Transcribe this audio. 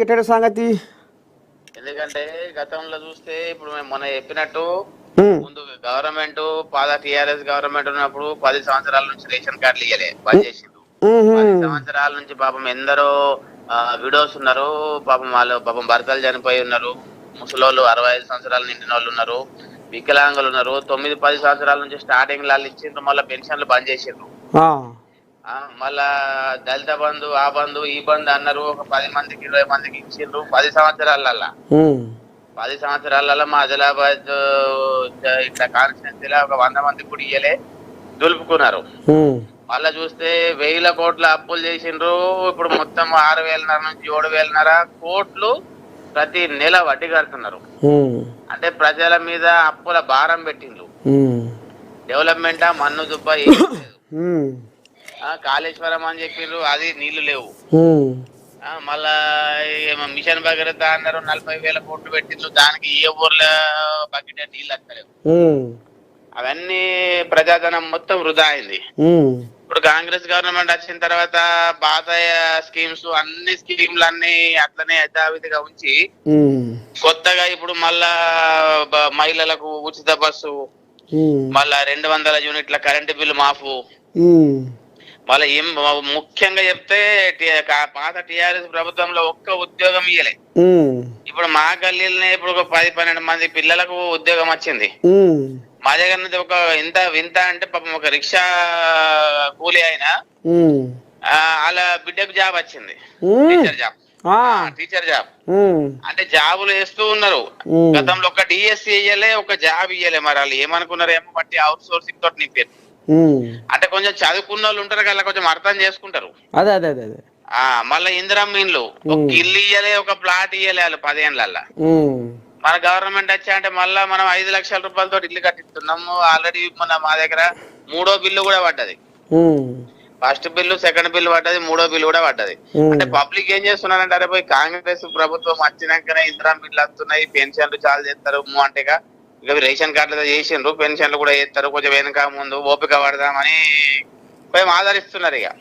ఎట్టడి సంగతి? ఎందుకంటే గతంలో చూస్తే ఇప్పుడు మేము మొన్న చెప్పినట్టు ఉమ్, ముందు గవర్నమెంట్ టీఆర్ఎస్ గవర్నమెంట్ ఉన్నప్పుడు 10 సంవత్సరాల నుంచి రేషన్ కార్డులు ఇయ్యలే, బంద్ చేసిండు. ఉహు, 10 సంవత్సరాల నుంచి పాపం ఎందరో విడోస్ ఉన్నారు, పాపం వాళ్ళు భర్తలు చనిపోయి ఉన్నారు, ముసలోళ్ళు 65 సంవత్సరాలు నిండిన వాళ్ళు ఉన్నారు, వికలాంగులు ఉన్నారు. 9-10 సంవత్సరాల నుంచి స్టార్టింగ్ లాళ్ళు ఇచ్చిండ్రు, మళ్ళీ పెన్షన్లు బంద్ చేసిండ్రు. ఆ, మళ్ళా దళిత బంధు ఆ బంధు ఈ బంధు అన్నారు, ఒక 10 మందికి 20 మందికి ఇచ్చిండ్రు 10 సంవత్సరాలల్లా. ఉమ్, 10 సంవత్సరాలలో మా ఆదిలాబాద్ ఇట్లా కాన్స్టిట్యున్సీలో ఒక 100 మందికి కూడా ఇయ్యలే, దులుపుకున్నారు. ఉమ్, మళ్ళా చూస్తే 1000 కోట్ల అప్పులు చేసిండ్రు. ఇప్పుడు మొత్తం 6,500 నుంచి 7,500 కోట్లు ప్రతి నెల వడ్డీ కడుతున్నారు. ఉమ్, అంటే ప్రజల మీద అప్పుల భారం పెట్టిండ్రు. ఉమ్, డెవలప్మెంటా మన్ను దుబ్బ ఏం లేదు. ఉమ్, కాళేశ్వరం అని చెప్పిండ్రు, అది నీళ్లు లేవు. ఉమ్, మళ్ళా మిషన్ భగీరథ అన్నారు, 40,000 కోట్లు పెట్టిండ్రు, దానికి ఏ ఊర్లో బకెట్ నీళ్ళు వస్తలేవు. ఉమ్, అవన్నీ ప్రజాధనం మొత్తం వృధా అయింది. ఉమ్, ఇప్పుడు కాంగ్రెస్ గవర్నమెంట్ వచ్చిన తర్వాత పాత స్కీమ్స్ అన్ని స్కీమ్లన్నీ అట్లనే యథావిధిగా ఉంచి ఉమ్, కొత్తగా ఇప్పుడు మళ్ళా మహిళలకు ఉచిత బస్సు, ఉమ్, మళ్ళా 200 యూనిట్ల కరెంటు బిల్లు మాఫు, ఉమ్, మళ్ళీ ఏం ముఖ్యంగా చెప్తే పాత టీఆర్ఎస్ ప్రభుత్వంలో ఒక్క ఉద్యోగం ఇయ్యలే. ఉమ్, ఇప్పుడు మా గల్లీలనే ఇప్పుడు ఒక 10-12 మంది పిల్లలకు ఉద్యోగం వచ్చింది. ఉమ్, మా దగ్గర నుంచి ఒక ఇంత వింత అంటే పాపం ఒక రిక్షా కూలీ అయినా ఉమ్, వాళ్ళ బిడ్డకు జాబ్ వచ్చింది, ఉమ్, టీచర్ జాబ్. ఆ, టీచర్ జాబ్ ఉమ్, అంటే జాబులు వేస్తూ ఉన్నారు. ఉమ్, గతంలో ఒక డిఎస్సి ఇయ్యలే, ఒక జాబ్ ఇయ్యలే. మరి వాళ్ళు ఏమనుకున్నారు ఏమో బట్టి అవుట్ సోర్సింగ్ తోటి నింపారు. ఉమ్, అంటే కొంచెం చదువుకున్న వాళ్ళు ఉంటారు కదా, కొంచెం అర్థం చేసుకుంటారు. అదే అదే అదే అదే, మళ్ళీ ఇందిరమ్మ ఇండ్లు ఒక ఇల్లు ఇయ్యలే, ఒక ప్లాట్ ఇయ్యలే వాళ్ళు 10 ఏళ్ళ. ఉమ్, మన గవర్నమెంట్ వచ్చా అంటే మళ్ళా మనం 5 లక్షల రూపాయలతో ఇల్లు కట్టిస్తున్నాము. ఆల్రెడీ మా దగ్గర 3వ బిల్లు కూడా పడ్డది. ఉమ్, ఫస్ట్ బిల్లు, సెకండ్ బిల్లు పడ్డది, 3వ బిల్లు కూడా పడ్డది. అంటే పబ్లిక్ ఏం చేస్తున్నారంటే, అరే పోయి కాంగ్రెస్ ప్రభుత్వం వచ్చినాకనే ఇందిరమ్మ బిల్లు వస్తున్నాయి, పెన్షన్లు చాలా చేస్తారు అంటే ఇక రేషన్ కార్డులు చేసిండ్రు, పెన్షన్లు కూడా చేస్తారు, కొంచెం వెనక ముందు ఓపిక పడదామని పోయి ఆదరిస్తున్నారు ఇక.